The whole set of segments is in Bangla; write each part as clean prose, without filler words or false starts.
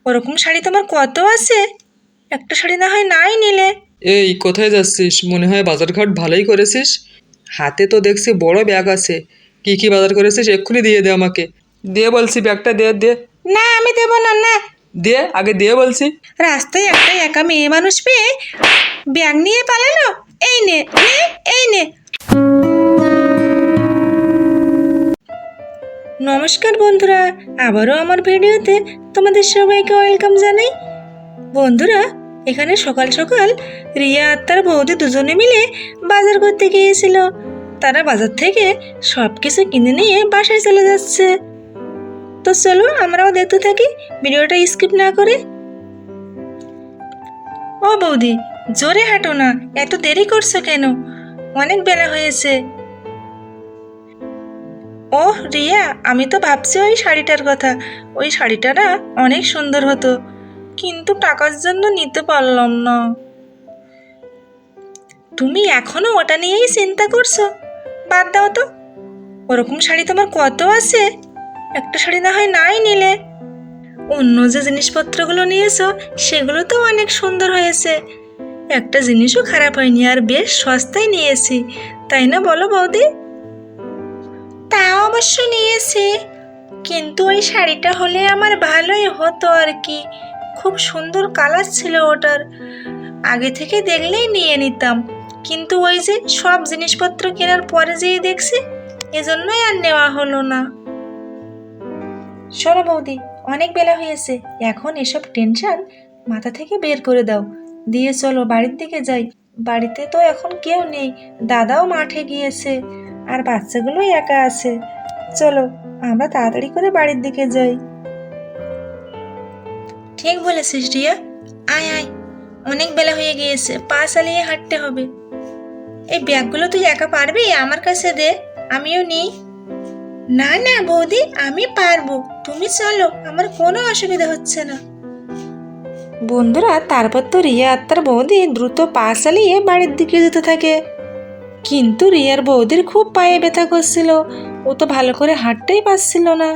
ওরকম শাড়ি তোমার কত আছে? একটা শাড়ি না হয় নাই নিলে। এই কোথায় যাচ্ছিস? মনে হয় বাজারঘাট ভালোই করেছিস। হাতে তো দেখছি বড় ব্যাগ আছে। কি কি বাজার করেছিস এক্ষুনি দিয়ে দে আমাকে। দে বলছি, ব্যাগটা দে দে। না, আমি দেবো না। না, দে আগে, দে বলছি। রাস্তায় একটা একা মেয়ে মানুষ পেয়ে ব্যাগ নিয়ে পালালো। এই নে নে, এই নে। নমস্কার বন্ধুরা, আবারও আমার ভিডিওতে তোমাদের সবাইকে ওয়েলকাম জানাই। বন্ধুরা, এখানে সকাল সকাল রিয়া আর তার বৌদি দুজনে মিলে বাজার করতে গিয়েছিল। তারা বাজার থেকে সব কিছু কিনে নিয়ে বাসায় চলে যাচ্ছে। তো চলো আমরাও দেখতে থাকি, ভিডিওটা স্কিপ না করে। ও বৌদি, জোরে হাঁটো না, এত দেরি করছো কেন? অনেক বেলা হয়েছে। ওহ রিয়া, আমি তো ভাবছি ওই শাড়িটার কথা। ওই শাড়িটা না অনেক সুন্দর হতো, কিন্তু টাকার জন্য নিতে পারলাম না। তুমি এখনো ওটা নিয়েই চিন্তা করছো? বাদ দাও তো, ওরকম শাড়ি তোমার কত আছে? একটা শাড়ি না হয় নাই নিলে। অন্য যে জিনিসপত্রগুলো নিয়েছো সেগুলো তো অনেক সুন্দর হয়েছে, একটা জিনিসও খারাপ হয়নি, আর বেশ সস্তায় নিয়েছি, তাই না বলো বৌদি? তা অবশ্য নিয়েছি, কিন্তু ওই শাড়িটা হলে আমার ভালোই হতো আর কি। খুব সুন্দর কালার ছিল ওটার, আগে থেকে দেখলেই নিয়ে নিতাম, কিন্তু ওই যে সব জিনিসপত্র কেনার পরে যেই দেখছি, এজন্যই আর নেওয়া হলো না। শোনো বৌদি, অনেক বেলা হয়েছে, এখন এসব টেনশন মাথা থেকে বের করে দাও, দিয়ে চলো বাড়ির দিকে যাই। বাড়িতে তো এখন কেউ নেই, দাদাও মাঠে গিয়েছে, আর বাচ্চাগুলোই একা আছে। চলো আমরা তাড়াতাড়ি করে বাড়ির দিকে যাই। ঠিক বলেছিস রিয়া, আয় আয়, অনেক বেলা হয়ে গিয়েছে, পা চালিয়ে হাঁটতে হবে। এই ব্যাগগুলো তুই একা পারবি? আমার কাছে দে, আমিও নিই। না না বৌদি, আমি পারবো, তুমি চলো, আমার কোনো অসুবিধা হচ্ছে না। বন্ধুরা, তারপর তো রিয়া আর তার বৌদি দ্রুত পা চালিয়ে বাড়ির দিকে যেতে থাকে। কিন্তু রিয়ার বৌদির খুব পায়ে ব্যথা করছিল, ও তো ভালো করে হাঁটতেই পারছিল না।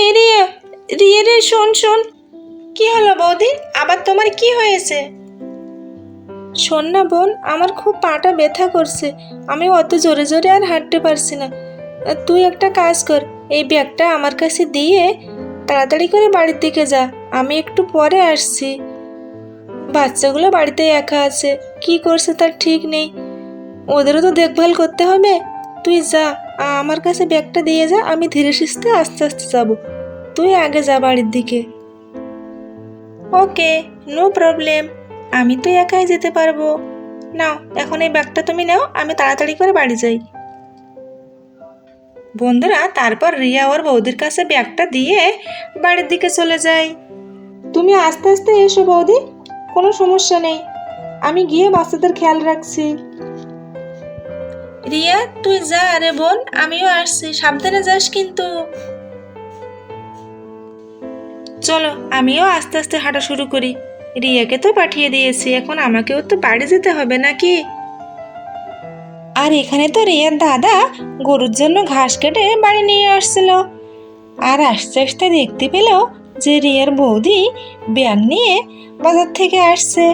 এ রিয়া, রিয়া রে, শোন শোন। কি হলো বৌদি, আবার তোমার কি হয়েছে? শোন না বোন, আমার খুব পাটা ব্যথা করছে, আমি অত জোরে জোরে আর হাঁটতে পারছি না। তুই একটা কাজ কর, এই ব্যাগটা আমার কাছে দিয়ে তাড়াতাড়ি করে বাড়ির দিকে যা, আমি একটু পরে আসছি। বাচ্চাগুলো বাড়িতে একা আছে, কি করছে তার ঠিক নেই, ওদেরও তো দেখভাল করতে হবে। তুই যা, আমার কাছে ব্যাগটা দিয়ে যা, আমি ধীরে সুস্থে আস্তে আস্তে যাব, তুই আগে যা বাড়ির দিকে। ওকে, নো প্রবলেম, আমি তো একাই যেতে পারবো। নাও এখন এই ব্যাগটা তুমি নাও, আমি তাড়াতাড়ি করে বাড়ি যাই। বন্ধুরা, তারপর রিয়া ওর বৌদির কাছে ব্যাগটা দিয়ে বাড়ির দিকে চলে যায়। তুমি আস্তে আস্তে এসো বৌদি, কোনো সমস্যা নেই, আমি গিয়ে বাচ্চাদের খেয়াল রাখছি। রিয়া তুই যা রে বোন, আমিও আসছি, সাবধানে যাস কিন্তু। চলো আমিও আস্তে আস্তে হাঁটা শুরু করি, রিয়াকে তো পাঠিয়ে দিয়েছি, এখন আমাকেও তো বাড়ি যেতে হবে নাকি। আর এখানে তো রিয়ার দাদা গরুর জন্য ঘাস কেটে বাড়ি নিয়ে আসছিল, আর আস্তে আস্তে দেখতে পেল যে রিয়ার বৌদি ব্যাগ নিয়ে বাজার থেকে আসছে।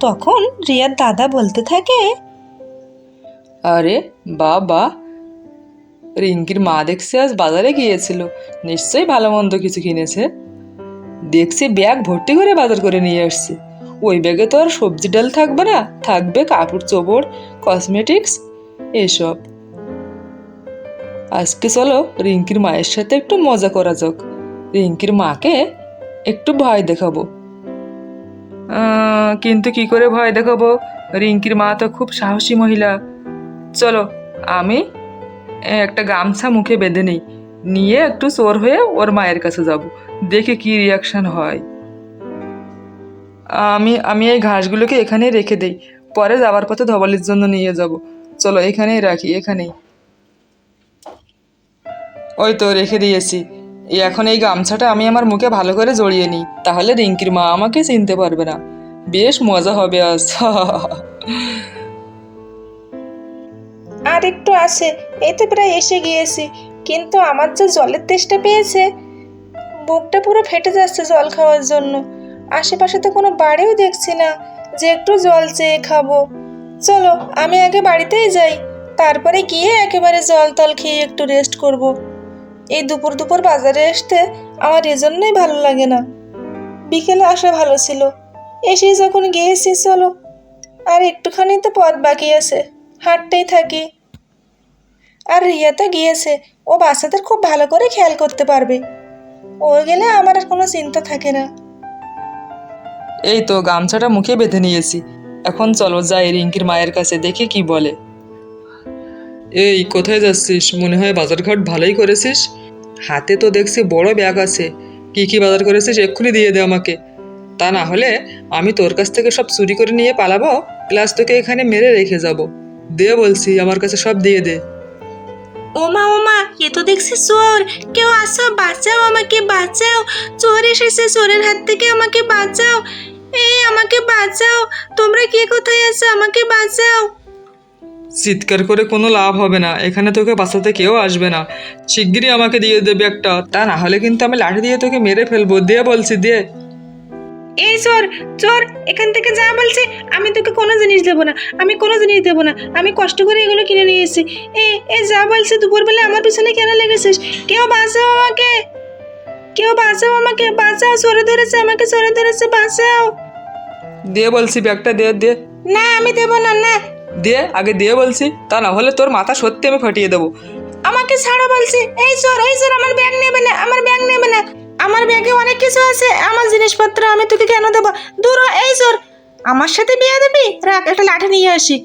তখন রিয়ার দাদা বলতে থাকে, আরে বাবা, রিঙ্কির মা দেখছি আজ বাজারে গিয়েছিল, নিশ্চয়ই ভালো মন্দ কিছু কিনেছে। দেখছি ব্যাগ ভর্তি করে বাজার করে নিয়ে আসছে। ওই ব্যাগে তো আর সবজি ডাল থাকবে না, থাকবে কাপড় চোপড়, কসমেটিক্স এসব। আজকে চলো রিঙ্কির মায়ের সাথে একটু মজা করা যাক, রিঙ্কির মাকে একটু ভয় দেখাবো। কিন্তু কি করে ভয় দেখাবো? রিঙ্কির মা তো খুব সাহসী মহিলা। চলো আমি একটা গামছা মুখে বেঁধে নিই, নিয়ে একটু চোর হয়ে ওর মায়ের কাছে যাব, দেখে কি রিয়াকশন হয়। আমি আমি এই ঘাসগুলোকে এখানেই রেখে দেই, পরে যাবার পথে ধবলের জন্য নিয়ে যাব। চলো এখানেই রাখি, এখানেই। ওই তো রেখে দিয়েছি। এখন এই গামছাটা আমি আমার মুখে ভালো করে জড়িয়ে নিই, তাহলে রিঙ্কির মা আমাকে চিনতে পারবে না। বেশ মজা হবে আজ। আর একটু আছে, এই তো প্রায় এসে গিয়েছি, কিন্তু আমার যে জলের তেষ্টা পেয়েছে, বুকটা পুরো ফেটে যাচ্ছে জল খাওয়ার জন্য। আশেপাশে তো কোনো বাড়িও দেখছি না যে একটু জল চেয়ে খাবো। চলো আমি আগে বাড়িতেই যাই, তারপরে গিয়ে একেবারে জল টল খেয়ে একটু রেস্ট করব। এই দুপুর দুপুর বাজারে আসতে আমার এজন্যই ভালো লাগে না। বিকেলে আসা ভালো ছিল, এসেই যখন গিয়েছি চলো আর একটুখানি তো পথ বাকি আছে, হাঁটতেই থাকি। আর রিয়া তো গিয়েছে, ও বাচ্চাদের খুব ভালো করে খেয়াল করতে পারবে। ও গেলে আমার আর কোনো চিন্তা থাকে না। এই তো গামছাটা মুখে বেঁধে নিয়েছি, এখন চলো যাই রিঙ্কির মায়ের কাছে, দেখি কি বলে। এই কোথায় যাচ্ছিস? মনে হয় বাজারঘাট ভালোই করেছিস। হাতে তো দেখছি বড় ব্যাগ আছে, কি কি বাজার করেছিস এক্ষুনি দিয়ে দে আমাকে। তা না হলে আমি তোর কাছ থেকে সব চুরি করে নিয়ে পালাবো, প্লাস তোকে এখানে মেরে রেখে যাব। দে বলছি, আমার কাছে সব দিয়ে দে। ওমা ওমা, এ তো দেখছি চোর! কেউ আসো, বাঁচাও, আমাকে বাঁচাও! চোর এসেছে, চোরের হাত থেকে আমাকে বাঁচাও! এই আমাকে বাঁচাও! তোমরা কে কোথায় আছো? আমাকে বাঁচাও! চিৎকার করে কোনো লাভ হবে না, এখানে তোকে বাঁচাতে কেউ আসবে না। শিগগিরই আমাকে দিয়ে দেবে একটা, তা না হলে কিন্তু আমি লাঠি দিয়ে তোকে মেরে ফেলবো। দে বলছি, দে। এই চোর, চোর, এখান থেকে যা বলছি! আমি তোকে কোনো জিনিস দেবো না, আমি কোনো জিনিস দেবো না, আমি কষ্ট করে এগুলো কিনে নিয়ে এসেছি। এই যা বলছি, দুপুরবেলা আমার পিছনে কেন লেগেছিস? কেউ বাঁচাও আমাকে! কেউ বাঁচাও আমাকে! বাঁচাও! চোরে ধরেছে আমাকে, চোরে ধরেছে, বাঁচাও! দে বলছি, ব্যাগটা দে, দে। না আমি দেবো না, না! দে আগে, দিয়ে বলছি, তা না হলে তোর মাথা সত্যি আমি ফাটিয়ে দেবো। আমাকে ছাড়ো বলছি! এই চোর, এই চোর, আমার ব্যাগ নেবে না, আমার ব্যাগ নেবে না! আমার ব্যাগে অনেক কিছু আছে, আমার জিনিসপত্র আমি তোকে কেন দেবো? দূর হ, এই চোর! আমার সাথে বিয়ে দিবি? রাখ, একটা লাঠি নিয়ে আসি।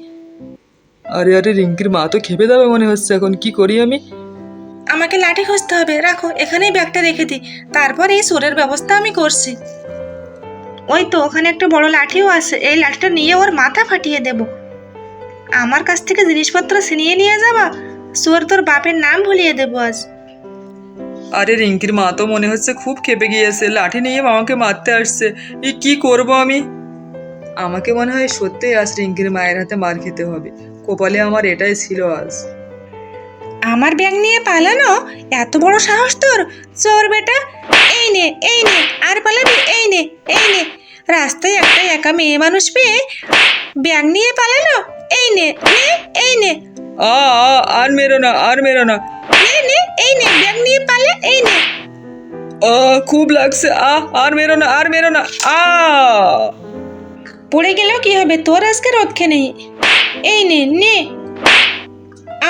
আরে আরে, রিঙ্কির মা তো খেপে যাবে মনে হচ্ছে, এখন কি করি আমি? আমাকে লাঠি খুঁজতে হবে, রাখো এখানেই ব্যাগটা রেখে দিই, তারপর এই চোরের ব্যবস্থা আমি করছি। ওই তো ওখানে একটা বড় লাঠিও আছে, এই লাঠিটা নিয়ে ওর মাথা ফাটিয়ে দেব। আমার কাছ থেকে জিনিসপত্র ছিনিয়ে নিয়ে যাবা, চোর তোর বাপের নাম ভুলিয়ে দেবো আজ। আরে রিঙ্কির মা তো মনে হচ্ছে খুব খেপে গিয়েছে, লাঠি নিয়ে আমাকে মারতে আসছে। এই কি করব আমি? আমাকে মনে হয় সত্যিই আজ রিঙ্কির মায়ের হাতে মার খেতে হবে। কপালে আমার এটাই ছিল আজ। আমার ব্যাগ নিয়ে পালানো? এত বড় সাহস তোর, চোর বেটা! এই নে, এই নে, আর পালাবি? এই নে, এই নে! রাস্তায় একটা একা মেয়ে মানুষ পেয়ে ব্যাগ নিয়ে পালানো? এই নে, নে, এই নে! আ আ, আর মেরো না, আর মেরো না। নে, নে, এই নে, ব্যাগ নিয়ে পালা, এই নে! খুব লাগছে। আর মেরো না, আর মেরো না। পড়ে গেলেও কি হবে, তোর আজকে রক্ষে নেই। এই নে, নে!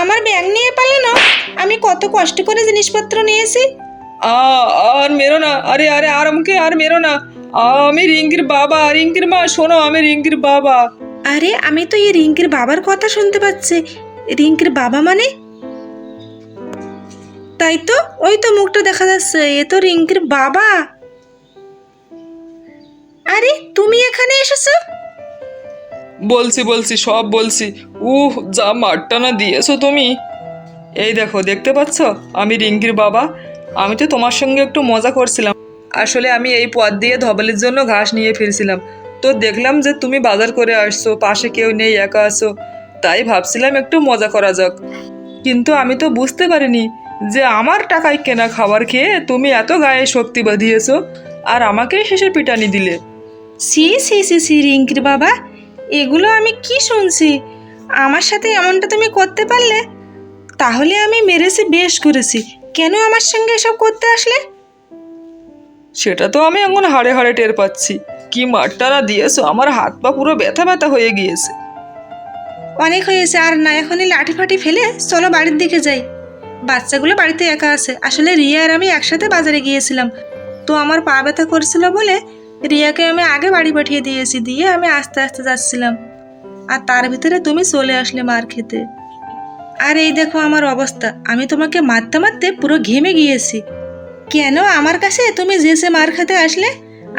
আমার ব্যাগ নিয়ে পালানো? আমি কত কষ্ট করে জিনিসপত্র নিয়েছি। আর মেরো না, আরে আরে, আর আমাকে আর মেরো না। আমি রিঙ্কির বাবা, রিঙ্কির মা শোনো, আমি রিঙ্কির বাবা। আরে আমি তো এই রিঙ্কির বাবার কথা শুনতে পাচ্ছি। রিঙ্কির বাবা মানে? তাই তো, ওই তো মুখটা দেখা যাচ্ছে, এ তো রিঙ্কির বাবা। আরে তুমি এখানে এসেছো? বলছি বলছি, সব বলছি। যা মারটা না দিয়েছো তুমি! এই দেখো, দেখতে পাচ্ছ আমি রিঙ্কির বাবা। আমি তো তোমার সঙ্গে একটু মজা করছিলাম। আসলে আমি এই পথ দিয়ে ধবলের জন্য ঘাস নিয়ে ফিরছিলাম, তো দেখলাম যে তুমি বাজার করে আসছো, পাশে কেউ নেই, একা আছো, তাই ভাবছিলাম একটু মজা করা যাক। কিন্তু আমি তো বুঝতে পারিনি যে আমার টাকায় কেনা খাবার খেয়ে তুমি এত গায়ে শক্তি বাঁধিয়েছো আর আমাকেই শেষে পিটানি দিলে। সি সি সি সি, রিঙ্কির বাবা, এগুলো আমি কি শুনছি? আমার সাথে এমনটা তুমি করতে পারলে? তাহলে আমি মেরেছি, বেশ করেছি। কেন আমার সঙ্গে এসব করতে আসলে? সেটা তো আমি এখন হাড়ে হাড়ে টের পাচ্ছি। কি মারটা না দিয়েছো, আমার হাত পা পুরো ব্যথা ব্যথা হয়ে গিয়েছে। অনেক হয়েছে, আর না, এখনই লাঠি ফাটি ফেলে চলো বাড়ির দিকে যাই। বাচ্চাগুলো বাড়িতে একা আছে। আসলে রিয়া আর আমি একসাথে বাজারে গিয়েছিলাম, তো আমার পা ব্যথা করছিল বলে রিয়াকে আমি আগে বাড়ি পাঠিয়ে দিয়েছি, দিয়ে আমি আস্তে আস্তে যাচ্ছিলাম, আর তার ভিতরে তুমি চলে আসলে মার খেতে। আর এই দেখো আমার অবস্থা, আমি তোমাকে মারতে মারতে পুরো ঘেমে গিয়েছি। কেন আমার কাছে তুমি যেসে মার খেতে আসলে?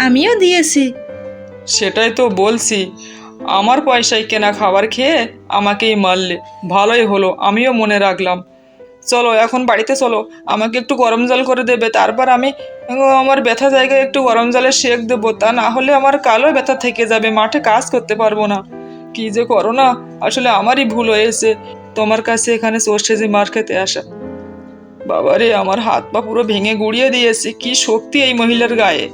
আমিও দিয়েছি। সেটাই তো বলছি, আমার পয়সায় কেনা খাবার খেয়ে আমাকেই মারলে। ভালোই হলো, আমিও মনে রাখলাম। চলো এখন বাড়িতে চলো, আমাকে একটু গরম জল করে দেবে, তারপর আমি আমার ব্যথা জায়গায় একটু গরম জলের সেঁক দেবো, তা না হলে আমার কালো ব্যথা থেকে যাবে, মাঠে কাজ করতে পারবো না। কি যে করো না, আসলে আমারই ভুল হয়েছে তোমার কাছে এখানে চোর সেজে মার খেতে আসা। বাবারে, আমার হাত পা পুরো ভেঙে গুড়িয়ে দিয়েছে। কি শক্তি এই মহিলার গায়ে!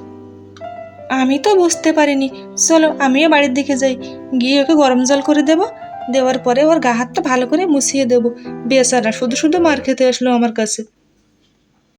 আমি তো বুঝতে পারিনি। চলো আমিও বাড়ির দিকে যাই, গিয়ে ওকে গরম জল করে দেবো, দেওয়ার পরে ওর গা হাতটা ভালো করে মুছিয়ে দেবো। বেচারা শুধু শুধু মার খেতে আসলো আমার কাছে।